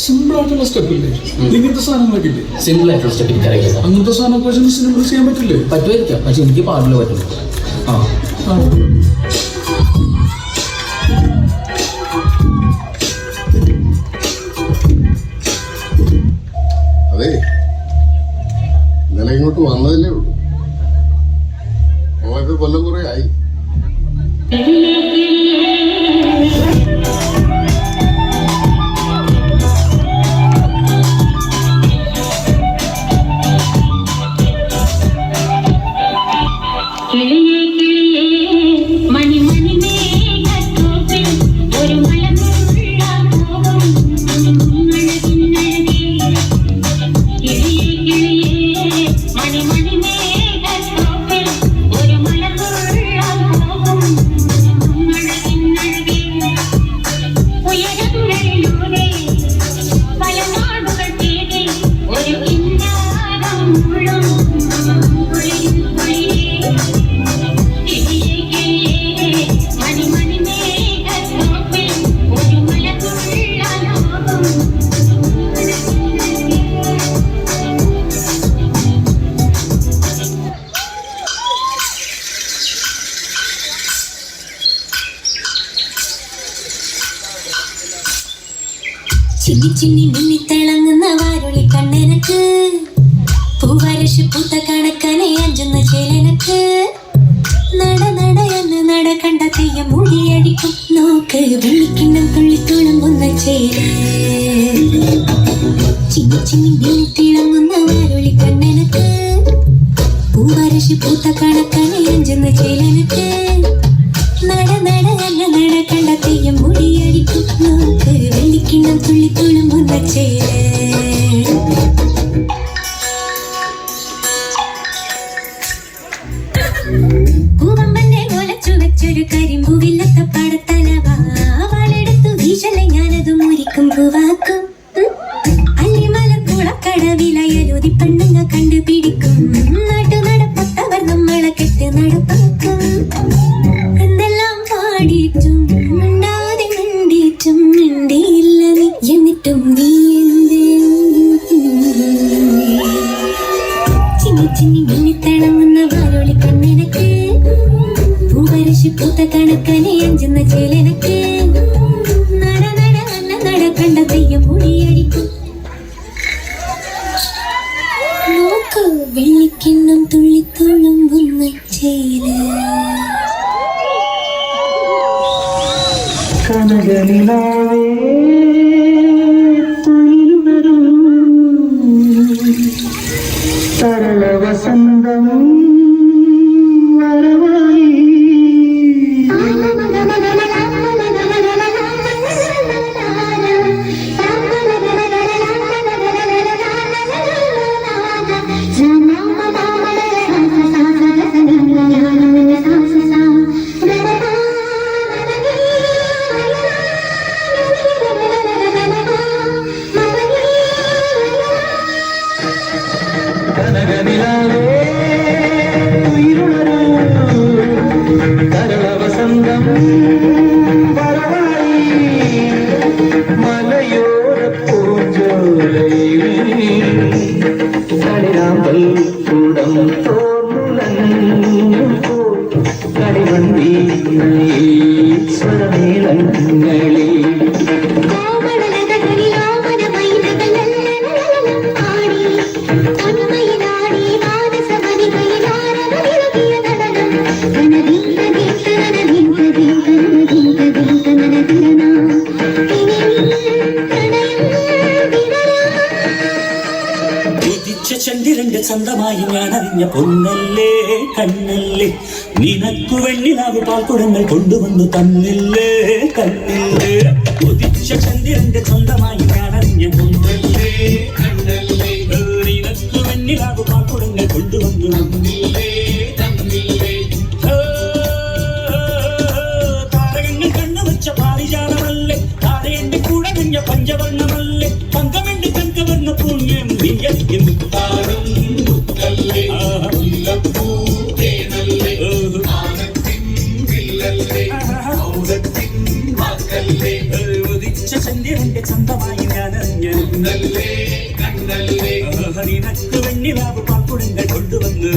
Simple ആയിട്ടുള്ള step ഇല്ലേ? ഇങ്ങനത്തെ സാധനങ്ങളൊക്കെ ഇല്ലേ? സിമ്പിൾ ആയിട്ടുള്ള സ്റ്റെപ്പ് എനിക്കറിയില്ല. അങ്ങനത്തെ സാധനമൊക്കെ വെച്ച് സിമ്പിൾ ചെയ്യാൻ പറ്റില്ലേ? പറ്റുമായിരിക്കാം, പക്ഷെ എനിക്ക് പാടില്ല പറ്റുള്ളൂ. അതെ, ഇന്നലെ ഇങ്ങോട്ട് വന്നതല്ലേ ഉള്ളൂ. നമ്മളൊക്കെ കൊല്ലം കുറെ ആയി. ചിന്നി ചിന്നി മിന്നിത്തിളങ്ങുന്ന വാരുളി കണ്ണെനക്ക്, പൂവരശ് പൂത്ത കണക്കനെ അഞ്ചുന്ന ചേലനക്ക്, നട നടയെന്ന് നട കണ്ട തെയ്യം മുടിയടിക്കും നോക്ക്, വെള്ളിക്കിണ്ണം തുള്ളി തുളുമ്പുന്ന ചേല. ചിന്നി ചിന്നി മിന്നിത്തിളങ്ങുന്ന വാരുളി കണ്ണെനക്ക്, പൂവരശ് പൂത്ത കണക്കനെ അഞ്ചുന്ന ചേലനക്ക്, നട നടയെന്ന് നട കണ്ട തെയ്യം മുടിയടിക്കും നോക്ക്, വെള്ളിക്കിണ്ണം തുള്ളി തുളുമ്പുന്ന ചേല. പൂവമ്പന്റെ കൊലച്ചു വെച്ചൊരു കരിമ്പൂവില്ലത്ത പടത്തലവാ, വളെടുത്തു വീശലെ ഞാനത് മുരിക്കും പൂവാക്കും, അല്ലിമലർ കുളക്കടവിലയലുതി പെണ്ണുങ്ങ കണ്ടുപിടിക്കും, നാട്ടു നടപ്പത്തവർ നമ്മളെ കെട്ട് നടപ്പാക്കും. എന്തെല്ലാം പാടിയിട്ടും മിണ്ടാതെ മിണ്ടിയിട്ടും മിണ്ടിയില്ല നീ, എന്നിട്ടും നീ എന്ത്? ചിന്നി ചിന്നി മിന്നിത്തിളങ്ങുന്ന വാരോളി കണ്ണെനക്ക്, പൂവരശ് പൂത്ത കണക്കനെ അഞ്ചുന്ന ചേലനക്ക്, നട നട അന്ന നട കണ്ട തെയ്യം മുടിയടിക്കും നോക്ക്, വെള്ളിക്കിണ്ണം തുള്ളി തുളുമ്പുന്ന ചേല. കനകനിലാവേ തുയിലുണരൂ, സരള വസന്തം വരവായി. കനകനിലാവേ തുയിലുണരൂ, സരള വസന്തം വരവായി. മലയോര പൂഞ്ചോലയിൽ കളിരാമ്പൽ കൂടം തോർന്നുലഞ്ഞു, കളിവന്തി സ്വരമേളങ്ങളിൽ. ചന്ദ്രന്റെ സ്വന്തമായി ഞാൻ അറിഞ്ഞ പൊന്നല്ലേ കണ്ണല്ലേ, നിനക്കു വെണ്ണിലാവ് പാൽക്കുടങ്ങൾ കൊണ്ടുവന്നു തന്നില്ലേ കണ്ണില്ലേ. ഉദിച്ച ചന്ദ്രന്റെ സ്വന്തമായി ഞാൻ അറിഞ്ഞ പൊന്നല്ലേ കണ്ണല്ലേ, നിനക്കു വെണ്ണിലാവ് പാൽക്കുടങ്ങൾ കൊണ്ടുവന്നു തന്നില്ലേ തന്നില്ലേ. താരകങ്ങൾ കണ്ണുവച്ച പാരിജാതമല്ലേ, താരയന്റെ കൂടെ നഞ്ഞ പഞ്ചവർണ്ണമല്ലേ, പങ്കമെണ്ട് കങ്കവർണ്ണ പുണ്യം വിയർക്കും താരം മുത്തല്ലേ, മുല്ലപ്പൂ തേനല്ലേ, ആനത്തിൻ വില്ലല്ലേ, ഔദത്തിൻ വാക്കല്ലേ. ഉദിച്ച ചന്ദ്രന്റെ സ്വന്തമായി നിനക്ക് വെണ്ണിലാവ് പാൽക്കുടങ്ങൾ കൊണ്ടുവന്ന്